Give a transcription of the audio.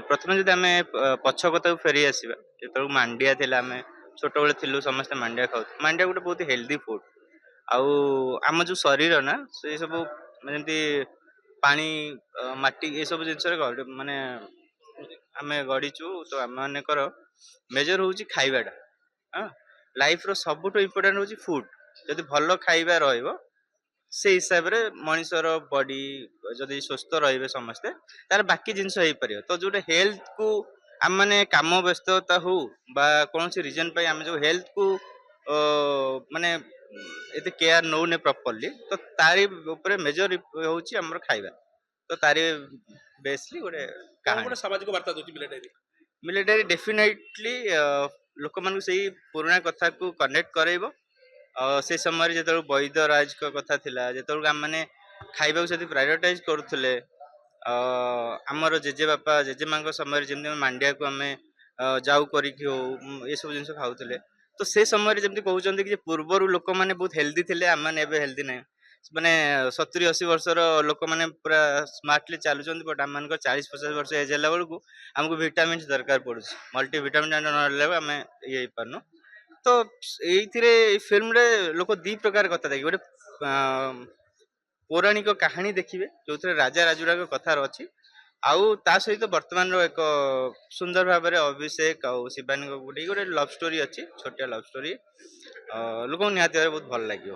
ପ୍ରଥମେ ଯଦି ଆମେ ପଛ କଥାକୁ ଫେରି ଆସିବା, ଯେତେବେଳକୁ ମାଣ୍ଡିଆ ଥିଲା, ଆମେ ଛୋଟବେଳେ ଥିଲୁ ସମସ୍ତେ ମାଣ୍ଡିଆ ଖାଉଥିଲୁ। ମାଣ୍ଡିଆ ଗୋଟେ ବହୁତ ହେଲ୍ଦି ଫୁଡ। ଆଉ ଆମ ଯୋଉ ଶରୀର ନା ସେ ସବୁ ଯେମିତି ପାଣି ମାଟି ଏସବୁ ଜିନିଷରେ ମାନେ ଆମେ ଗଢିଛୁ। ତ ଆମ ମାନଙ୍କର ମେଜର ହଉଛି ଖାଇବାଟା। ହଁ, ଲାଇଫ ର ସବୁଠୁ ଇମ୍ପୋର୍ଟାଣ୍ଟ ହଉଛି ଫୁଡ। ଯଦି ଭଲ ଖାଇବା ରହିବ ସେଇ ହିସାବରେ ମଣିଷର ବଡି ଯଦି ସୁସ୍ଥ ରହିବେ ସମସ୍ତେ, ତାର ବାକି ଜିନିଷ ହେଇପାରିବ। ତ ଯୋଉଟା ହେଲ୍ଥ କୁ ଆମେ ମାନେ କାମ ବ୍ୟସ୍ତତା ହଉ ବା କୌଣସି ରିଜନ ପାଇଁ ଆମେ ଯୋଉ ହେଲ୍ଥ କୁ ମାନେ ଏତେ କେୟାର ନଉନେ ପ୍ରପରଲି, ତ ତାରି ଉପରେ ମେଜର ହଉଛି ଆମର ଖାଇବା। ତ ତାରି ବେସଲି ଗୋଟେ କଣ କାହାଣୀ। ଗୋଟେ ସାମାଜିକ ବାର୍ତ୍ତା ଦଉଛି ମିଲିଟାରୀ? ମିଲିଟାରୀ ଡେଫିନେଟଲି ଲୋକମାନଙ୍କୁ ସେଇ ପୁରୁଣା କଥାକୁ କନେକ୍ଟ କରେଇବ। ସେ ସମୟରେ ଯେତେବେଳେ ବୈଦ ରାଜଙ୍କ କଥା ଥିଲା, ଯେତେବେଳକୁ ଆମମାନେ ଖାଇବାକୁ ସେଠି ପ୍ରାୟୋରିଟାଇଜ କରୁଥିଲେ, ଆମର ଜେଜେବାପା ଜେଜେମାଙ୍କ ସମୟରେ ଯେମିତି ଆମେ ମାଣ୍ଡିଆକୁ ଆମେ ଯାଉ କରିକି ହଉ ଏସବୁ ଜିନିଷ ଖାଉଥିଲେ। ତ ସେ ସମୟରେ ଯେମିତି କହୁଛନ୍ତି କି ଯେ ପୂର୍ବରୁ ଲୋକମାନେ ବହୁତ ହେଲ୍ଦି ଥିଲେ, ଆମମାନେ ଏବେ ହେଲ୍ଦି ନାହିଁ। ମାନେ 70-80 ବର୍ଷର ଲୋକମାନେ ପୁରା ସ୍ମାର୍ଟଲି ଚାଲୁଛନ୍ତି, ବଟ୍ ଆମମାନଙ୍କର 40-50 ବର୍ଷ ଏଜ୍ ହେଲା ବେଳକୁ ଆମକୁ ଭିଟାମିନ୍ସ ଦରକାର ପଡୁଛି। ମଲ୍ଟି ଭିଟାମିନ୍ ନହେଲେ ଆମେ ଇଏ ହେଇପାରୁନୁ। ତ ଏଇଥିରେ ଏଇ ଫିଲ୍ମରେ ଲୋକ ଦି ପ୍ରକାର କଥା ଦେଖିବେ। ଗୋଟେ ପୌରାଣିକ କାହାଣୀ ଦେଖିବେ ଯୋଉଥିରେ ରାଜା ରାଜୁଡାଙ୍କ କଥାର ଅଛି, ଆଉ ତା ସହିତ ବର୍ତ୍ତମାନର ଏକ ସୁନ୍ଦର ଭାବରେ ଅଭିଷେକ ଆଉ ଶିବାନୀଙ୍କ ଗୋଟେ ଲଭ ଷ୍ଟୋରି ଅଛି, ଛୋଟିଆ ଲଭ ଷ୍ଟୋରି। ଲୋକଙ୍କୁ ନିହାତି ଭାବରେ ବହୁତ ଭଲ ଲାଗିବ।